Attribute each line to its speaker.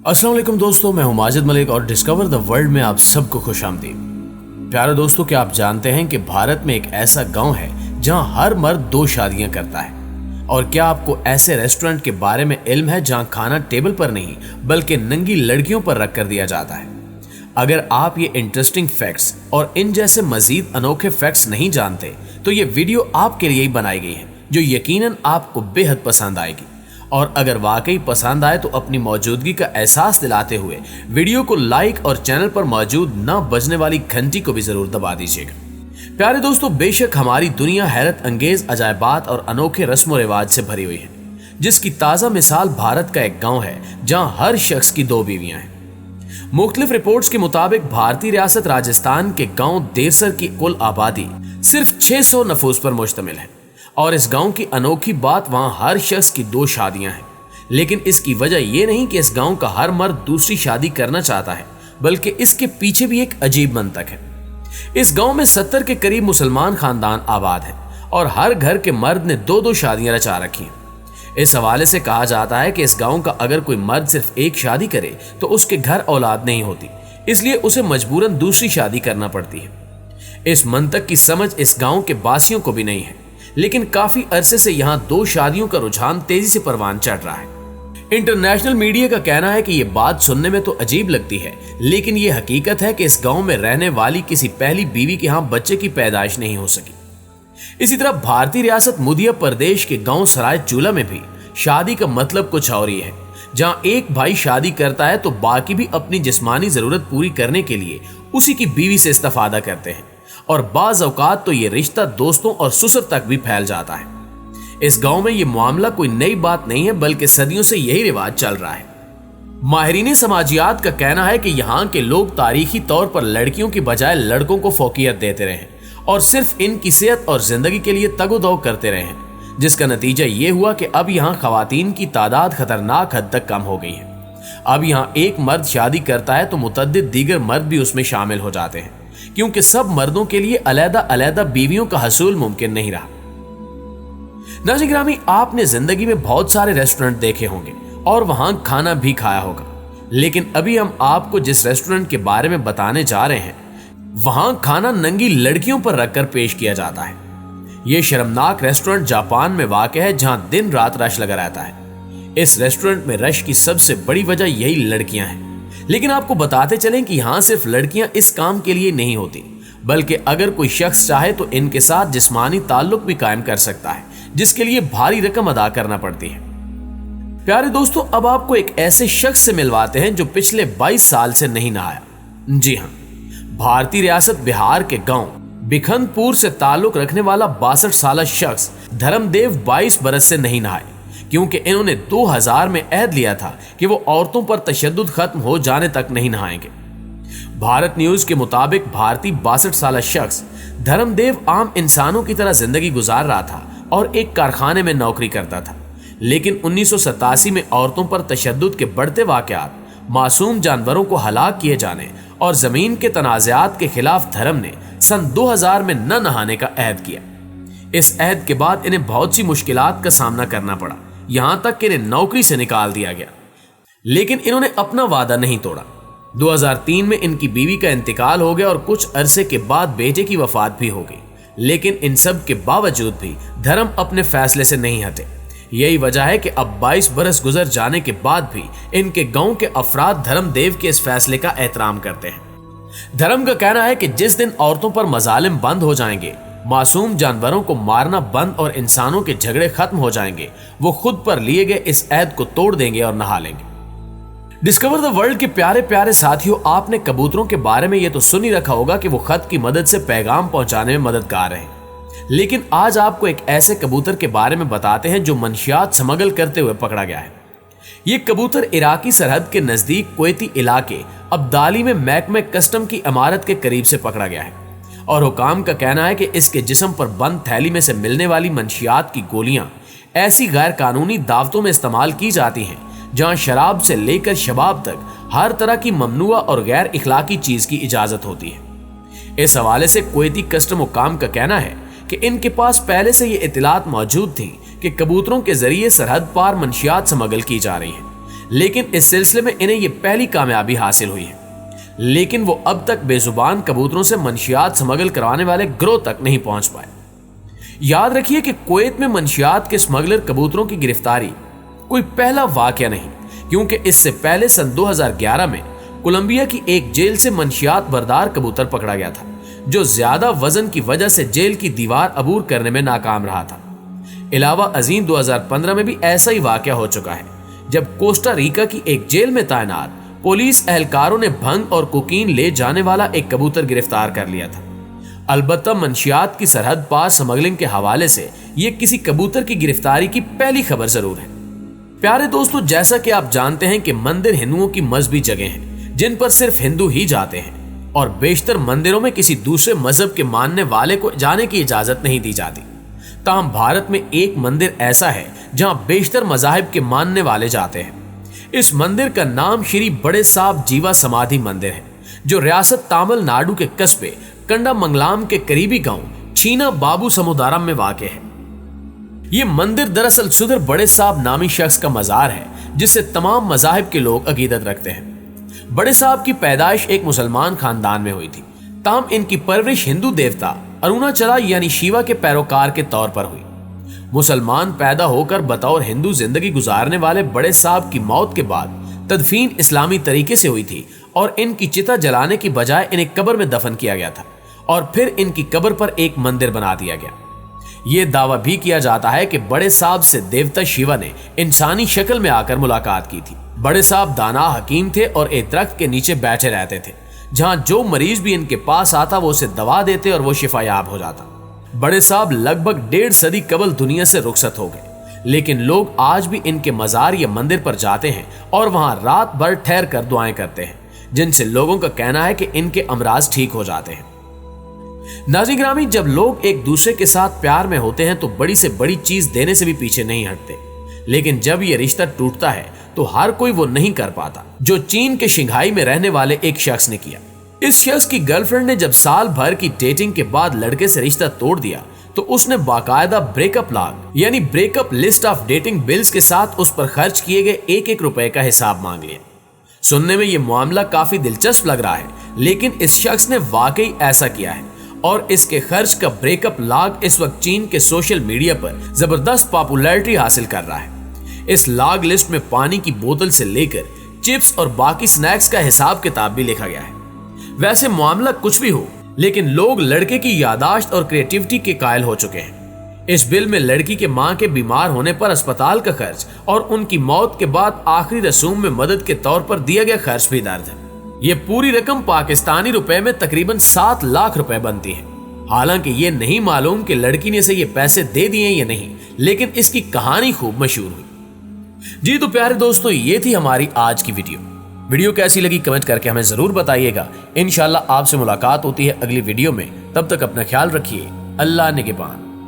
Speaker 1: अस्सलाम वालेकुम दोस्तों, मैं हूं माजिद मलिक और डिस्कवर द वर्ल्ड में आप सबको खुश आमदीद। प्यारे दोस्तों, क्या आप जानते हैं कि भारत में एक ऐसा गांव है जहां हर मर्द 2 शादियां करता है? और क्या आपको ऐसे रेस्टोरेंट के बारे में इल्म है जहां खाना टेबल पर नहीं बल्कि नंगी लड़कियों पर रख कर दिया जाता है? अगर आप ये इंटरेस्टिंग फैक्ट्स और इन जैसे मजीद अनोखे फैक्ट्स नहीं जानते तो ये वीडियो आपके लिए ही बनाई गई है, जो यकीनन आपको बेहद पसंद आएगी। और अगर वाकई पसंद आए तो अपनी मौजूदगी का एहसास दिलाते हुए वीडियो को लाइक और चैनल पर मौजूद ना बजने वाली घंटी को भी जरूर दबा दीजिएगा। प्यारे दोस्तों, बेशक हमारी दुनिया हैरत अंगेज अजायबात और अनोखे रस्म रिवाज से भरी हुई है, जिसकी ताज़ा मिसाल भारत का एक गांव है जहां हर शख्स की 2 बीवियां हैं। मुख्तलिफ रिपोर्ट्स के मुताबिक भारतीय रियासत राजस्थान के गांव देवसर की कुल आबादी सिर्फ 600 नफूस पर मुश्तमिल है और इस गांव की अनोखी बात वहां हर शख्स की 2 शादियां हैं। लेकिन इसकी वजह यह नहीं कि इस गांव का हर मर्द दूसरी शादी करना चाहता है, बल्कि इसके पीछे भी एक अजीब मंतक है। इस गांव में 70 के करीब मुसलमान खानदान आबाद है और हर घर के मर्द ने 2-2 शादियां रचा रखी हैं। इस हवाले से कहा जाता है कि इस गांव का अगर कोई मर्द सिर्फ एक शादी करे तो उसके घर औलाद नहीं होती, इसलिए उसे मजबूरन दूसरी शादी करना पड़ती है। इस मंतक की समझ इस गांव के बासियों को भी नहीं है, लेकिन काफी अरसे से यहाँ 2 शादियों का रुझान तेजी से परवान चढ़ रहा है। इंटरनेशनल मीडिया का कहना है कि ये बात सुनने में तो अजीब लगती है, लेकिन ये हकीकत है कि इस गांव में रहने वाली किसी पहली बीवी के यहाँ बच्चे की पैदाइश नहीं हो सकी। इसी तरह भारतीय रियासत मध्य प्रदेश के गांव सराय चूला में भी शादी का मतलब कुछ और ही है, जहाँ एक भाई शादी करता है तो बाकी भी अपनी जिस्मानी जरूरत पूरी करने के लिए उसी की बीवी से इस्तेफादा करते हैं और बाज औकात तो ये रिश्ता दोस्तों और ससुर तक भी फैल जाता है। इस गांव में ये मामला कोई नई बात नहीं है, बल्कि सदियों से यही रिवाज चल रहा है। माहिरीन समाजियात का कहना है कि यहाँ के लोग तारीखी तौर पर लड़कियों की बजाय लड़कों को फोकियत देते रहे और सिर्फ इनकी सेहत और जिंदगी के लिए तगोदो करते रहे, जिसका नतीजा ये हुआ कि अब यहाँ खवातीन की तादाद खतरनाक हद तक कम हो गई है। अब यहाँ एक मर्द शादी करता है तो मुतअद्दिद दीगर मर्द भी उसमें शामिल हो जाते हैं, क्योंकि सब मर्दों के लिए अलग-अलग बीवियों का हसूल मुमकिन नहीं रहा। नाज़रीन गिरामी, आपने जिंदगी में बहुत सारे रेस्टोरेंट देखे होंगे और वहां खाना भी खाया होगा, लेकिन अभी हम आपको जिस रेस्टोरेंट के बारे में बताने जा रहे हैं, वहां खाना नंगी लड़कियों पर रखकर पेश किया जाता है। यह शर्मनाक रेस्टोरेंट जापान में वाक़ है, जहां दिन रात रश लगा रहता है। इस रेस्टोरेंट में रश की सबसे बड़ी वजह यही लड़कियां हैं। लेकिन आपको बताते चलें कि यहाँ सिर्फ लड़कियां इस काम के लिए नहीं होती, बल्कि अगर कोई शख्स चाहे तो इनके साथ जिस्मानी ताल्लुक भी कायम कर सकता है, जिसके लिए भारी रकम अदा करना पड़ती है। प्यारे दोस्तों, अब आपको एक ऐसे शख्स से मिलवाते हैं जो पिछले 22 साल से नहीं नहाया। जी हाँ, भारतीय रियासत बिहार के गांव बिखनपुर से ताल्लुक रखने वाला 62 साल शख्स धर्मदेव 22 बरस से नहीं नहाए, क्योंकि इन्होंने 2000 में अहद लिया था कि वो औरतों पर तशद्दुद खत्म हो जाने तक नहीं नहाएंगे। भारत न्यूज के मुताबिक भारतीय 62 साल शख्स धर्मदेव आम इंसानों की तरह जिंदगी गुजार रहा था और एक कारखाने में नौकरी करता था। लेकिन 1987 में औरतों पर तशद्दुद के बढ़ते वाकयात, मासूम जानवरों को हलाक किए जाने और जमीन के तनाज़ात के खिलाफ धर्म ने सन 2000 में न नहाने का अहद किया। इस अहद के बाद इन्हें बहुत सी मुश्किलात का सामना करना पड़ा, यहां तक कि इन्हें नौकरी से निकाल दिया गया। लेकिन इन्होंने अपना वादा नहीं तोड़ा। 2003 में इनकी बीवी का इंतकाल हो गया और कुछ अरसे के बाद बेटे की वफात भी हो गई। लेकिन इन सब के बावजूद भी धर्म अपने फैसले से नहीं हटे। यही वजह है कि अब 22 बरस गुजर जाने के बाद भी इनके गांव के अफराद धर्मदेव के इस फैसले का एहतराम करते हैं। धर्म का कहना है कि जिस दिन औरतों पर मजालिम बंद हो जाएंगे, मासूम जानवरों को मारना बंद और इंसानों के झगड़े खत्म हो जाएंगे, वो खुद पर लिए गए इस अहद को तोड़ देंगे और नहा लेंगे। डिस्कवर द वर्ल्ड के प्यारे प्यारे साथियों, आपने कबूतरों के बारे में ये तो सुन ही रखा होगा कि वो खत की मदद से पैगाम पहुंचाने में मददगार हैं। लेकिन आज आपको एक ऐसे कबूतर के बारे में बताते हैं जो मंशियात स्मगल करते हुए पकड़ा गया है। ये कबूतर इराकी सरहद के नजदीक कुवैती इलाके अब्दाली में महकमे कस्टम की इमारत के करीब से पकड़ा गया है और हुकाम का कहना है कि इसके जिस्म पर बंद थैली में से मिलने वाली मंशियात की गोलियां ऐसी गैर कानूनी दावतों में इस्तेमाल की जाती हैं जहां शराब से लेकर शबाब तक हर तरह की ममनुआ और गैर इखलाकी चीज की इजाजत होती है। इस हवाले से कुवैती कस्टम हुकाम का कहना है कि इनके पास पहले से ये इतलात मौजूद थी कि कबूतरों के जरिए सरहद पार मंशियात स्मगल की जा रही है, लेकिन इस सिलसिले में इन्हें ये पहली कामयाबी हासिल हुई है। लेकिन वो अब तक बेजुबान कबूतरों से मंशियात स्मगल करवाने वाले गिरोह तक नहीं पहुंच पाए। याद रखिए कि कुवैत में मंशियात के स्मगलर कबूतरों की गिरफ्तारी कोई पहला वाकया नहीं, क्योंकि इससे पहले सन 2011 में कोलंबिया की एक जेल से मंशियात बरदार कबूतर पकड़ा गया था, जो ज्यादा वजन की वजह से जेल की दीवार अबूर करने में नाकाम रहा था। इलावा अजीम 2015 में भी ऐसा ही वाकया हो चुका है, जब कोस्टा रिका की एक जेल में तैनात पुलिस एहलकारों ने भंग और कोकीन ले जाने वाला एक कबूतर गिरफ्तार कर लिया था। अलबत्ता मंशियात की सरहद पार स्मगलिंग के हवाले से ये किसी कबूतर की गिरफ्तारी की पहली खबर जरूर है। प्यारे दोस्तों, जैसा कि आप जानते हैं कि मंदिर हिंदुओं की मजहबी जगह हैं जिन पर सिर्फ हिंदू ही जाते हैं, और बेशतर मंदिरों में किसी दूसरे मजहब के मानने वाले को जाने की इजाजत नहीं दी जाती। ताहम भारत में एक मंदिर ऐसा है जहां बेशतर मजाहिब के मानने वाले जाते हैं। इस मंदिर का नाम श्री बड़े साहब जीवा समाधि मंदिर है, जो रियासत तमिलनाडु के कस्बे कंडामंगलाम के करीबी गांव चीना बाबू समुदारम में वाक़ है। यह मंदिर दरअसल सुधर बड़े साहब नामी शख्स का मजार है, जिससे तमाम मजाहिब के लोग अकीदत रखते हैं। बड़े साहब की पैदाइश एक मुसलमान खानदान में हुई थी, ताहम इनकी परवरिश हिंदू देवता अरुणाचला यानी शिवा के पैरोकार के तौर पर हुई। मुसलमान पैदा होकर बतौर हिंदू जिंदगी गुजारने वाले बड़े साहब की मौत के बाद तदफीन इस्लामी तरीके से हुई थी, और इनकी चिता जलाने की बजाय इन्हें कब्र में दफन किया गया था, और फिर इनकी कब्र पर एक मंदिर बना दिया गया। यह दावा भी किया जाता है कि बड़े साहब से देवता शिवा ने इंसानी शक्ल में आकर मुलाकात की थी। बड़े साहब दाना हकीम थे और एक दरख्त के नीचे बैठे रहते थे, जहां जो मरीज भी इनके पास आता वो उसे दवा देते और वो शिफायाब हो जाता। बड़े साहब लगभग 1.5 सदी कबल दुनिया से रुखसत हो गए, लेकिन लोग आज भी इनके मजार या मंदिर पर जाते हैं और वहां रात भर ठहर कर दुआएं करते हैं, जिनसे लोगों का कहना है कि इनके अमराज ठीक हो जाते हैं। नाज़रीन ग्रामी, जब लोग एक दूसरे के साथ प्यार में होते हैं तो बड़ी से बड़ी चीज देने से भी पीछे नहीं हटते, लेकिन जब यह रिश्ता टूटता है तो हर कोई वो नहीं कर पाता जो चीन के शंघाई में रहने वाले एक शख्स ने किया। इस शख्स की गर्लफ्रेंड ने जब साल भर की डेटिंग के बाद लड़के से रिश्ता तोड़ दिया तो उसने बाकायदा ब्रेकअप लॉग यानी breakup list of dating bills के साथ उस पर खर्च किए गए एक रुपए का हिसाब मांग लिया। सुनने में यह मामला काफी दिलचस्प लग रहा है, लेकिन इस शख्स ने वाकई ऐसा किया है, और इसके खर्च का ब्रेकअप लॉग इस वक्त चीन के सोशल मीडिया पर जबरदस्त पॉपुलैरिटी हासिल कर रहा है। इस लॉग लिस्ट में पानी की बोतल से लेकर चिप्स और बाकी स्नैक्स का हिसाब किताब भी लिखा गया है। वैसे मामला कुछ भी हो, लेकिन लोग लड़के की यादाश्त और क्रिएटिविटी के कायल हो चुके हैं। इस बिल में लड़की के मां के बीमार होने पर अस्पताल का खर्च और उनकी मौत के बाद आखिरी रसूम में मदद के तौर पर दिया गया खर्च भी दर्ज है। ये पूरी रकम पाकिस्तानी रुपए में तकरीबन 7 लाख रुपए बनती है। हालांकि ये नहीं मालूम कि लड़की ने इसे ये पैसे दे दिए या नहीं, लेकिन इसकी कहानी खूब मशहूर हुई। जी तो प्यारे दोस्तों, ये थी हमारी आज की वीडियो कैसी लगी कमेंट करके हमें जरूर बताइएगा। इंशाल्लाह आपसे मुलाकात होती है अगली वीडियो में। तब तक अपना ख्याल रखिए। अल्लाह निगहबान।